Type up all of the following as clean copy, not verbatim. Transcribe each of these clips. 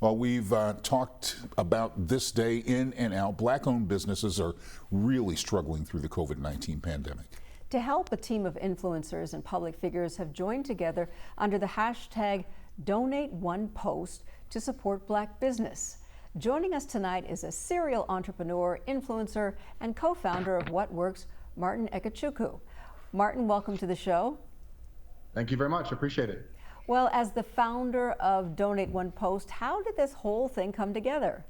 Well, we've talked about this day in and out. Black-owned businesses are really struggling through the COVID-19 pandemic. To help, a team of influencers and public figures have joined together under the hashtag #DonateOnePost to support Black business. Joining us tonight is a serial entrepreneur, influencer, and co-founder of What Works, Martin Ekechukwu. Martin, welcome to the show. Thank you very much. Appreciate it. Well, as the founder of #DonateOnePost, how did this whole thing come together?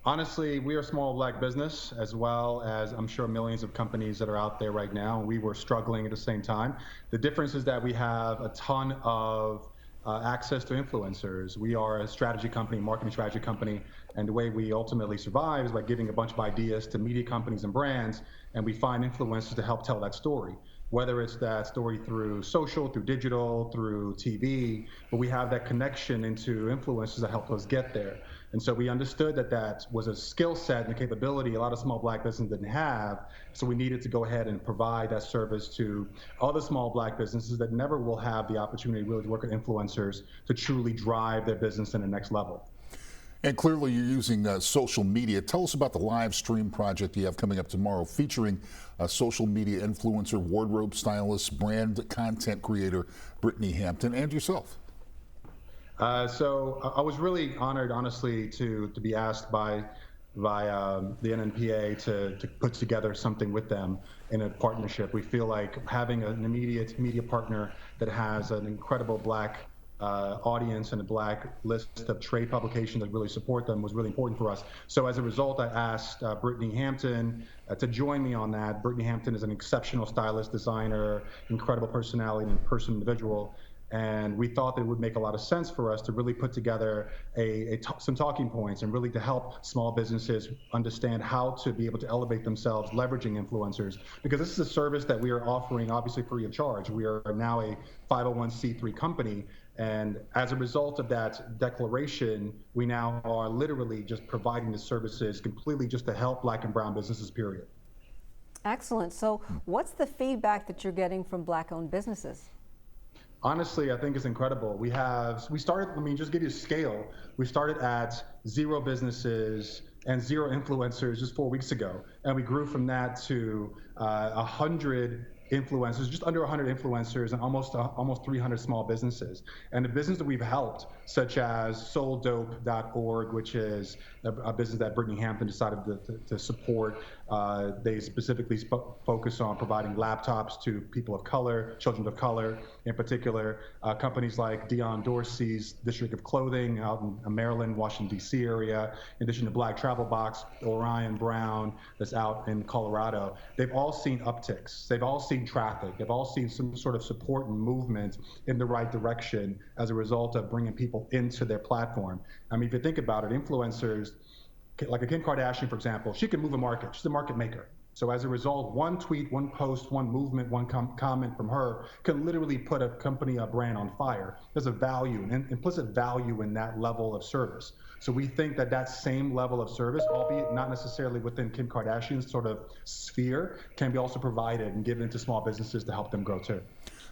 Honestly, we are a small Black business, as well as I'm sure millions of companies that are out there right now. We were struggling at the same time. The difference is that we have a ton of access to influencers. We are a strategy company, marketing strategy company, and the way we ultimately survive is by giving a bunch of ideas to media companies and brands, and we find influencers to help tell that story. Whether it's that story through social, through digital, through TV, but we have that connection into influencers that help us get there. And so we understood that that was a skill set and a capability a lot of small Black businesses didn't have. So we needed to go ahead and provide that service to other small Black businesses that never will have the opportunity really to work with influencers to truly drive their business in the next level. And clearly you're using social media. Tell us about the live stream project you have coming up tomorrow featuring social media influencer, wardrobe stylist, brand content creator, Brittany Hampton, and yourself. So I was really honored, honestly, to be asked by the NNPA to put together something with them in a partnership. We feel like having an immediate media partner that has an incredible Black audience and a Black list of trade publications that really support them was really important for us. So as a result, I asked Brittany Hampton to join me on that. Brittany Hampton is an exceptional stylist, designer, incredible personality and individual. And we thought that it would make a lot of sense for us to really put together some talking points and really to help small businesses understand how to be able to elevate themselves, leveraging influencers. Because this is a service that we are offering, obviously, free of charge. We are now a 501c3 company. And as a result of that declaration, we now are literally just providing the services completely just to help Black and brown businesses, period. Excellent. So what's the feedback that you're getting from Black-owned businesses? Honestly, I think it's incredible. We started, just give you a scale. We started at 0 businesses and 0 influencers just 4 weeks ago. And we grew from that to 100 influencers, just under 100 influencers, and almost 300 small businesses. And the business that we've helped, such as souldope.org, which is a business that Brittany Hampton decided to support. They specifically focus on providing laptops to people of color, children of color in particular. Companies like Dion Dorsey's District of Clothing out in Maryland, Washington, D.C. area, in addition to Black Travel Box, Orion Brown that's out in Colorado. They've all seen upticks. They've all seen traffic. They've all seen some sort of support and movement in the right direction as a result of bringing people into their platform. I mean, if you think about it, influencers, like a Kim Kardashian, for example, she can move a market. She's a market maker. So as a result, one tweet, one post, one movement, one comment from her can literally put a company, a brand on fire. There's a value, an implicit value in that level of service. So we think that that same level of service, albeit not necessarily within Kim Kardashian's sort of sphere, can be also provided and given to small businesses to help them grow too.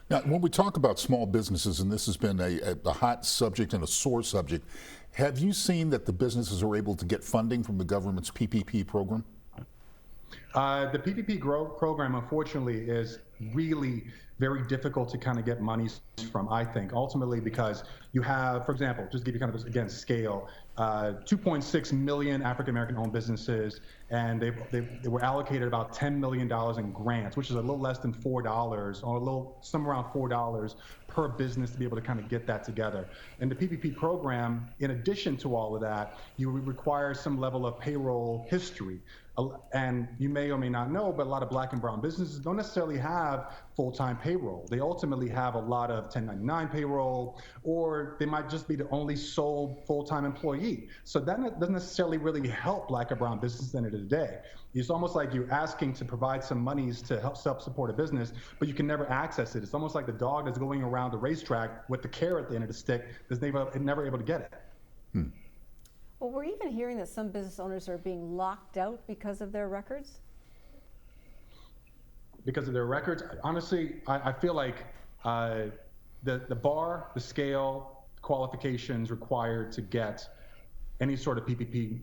Now, when we talk about small businesses, and this has been a hot subject and a sore subject, have you seen that the businesses are able to get funding from the government's PPP program? The PPP program, unfortunately, is really very difficult to kind of get money from, I think, ultimately because you have, for example, just to give you kind of, again, scale, 2.6 million African-American owned businesses, and they were allocated about $10 million in grants, which is a little less than $4 or a little, somewhere around $4 per business to be able to kind of get that together. And the PPP program, in addition to all of that, you require some level of payroll history. And you may or may not know, but a lot of Black and brown businesses don't necessarily have full-time payroll. They ultimately have a lot of 1099 payroll, or they might just be the only sole full-time employee. So that doesn't necessarily really help Black or brown businesses at the end of the day. It's almost like you're asking to provide some monies to help support a business, but you can never access it. It's almost like the dog that's going around the racetrack with the carrot at the end of the stick that's never able to get it. Well, we're even hearing that some business owners are being locked out because of their records. Because of their records, honestly, I feel like the bar, the scale, qualifications required to get any sort of PPP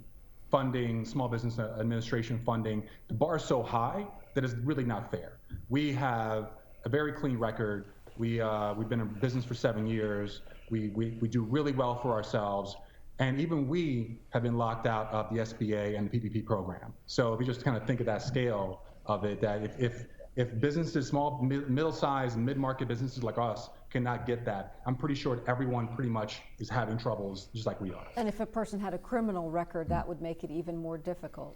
funding, small business administration funding. The bar is so high that it's really not fair. We have a very clean record. We've been in business for 7 years. We do really well for ourselves. And even we have been locked out of the SBA and the PPP program. So if you just kind of think of that scale of it, that if businesses, small, middle-sized, mid-market businesses like us cannot get that, I'm pretty sure everyone pretty much is having troubles just like we are. And if a person had a criminal record, that would make it even more difficult.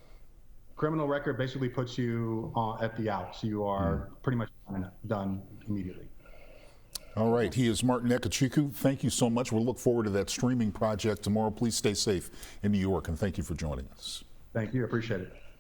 Criminal record basically puts you at the out, so you are pretty much done immediately. All right, he is Martin Ekechukwu. Thank you so much. We'll look forward to that streaming project tomorrow. Please stay safe in New York, and thank you for joining us. Thank you, appreciate it.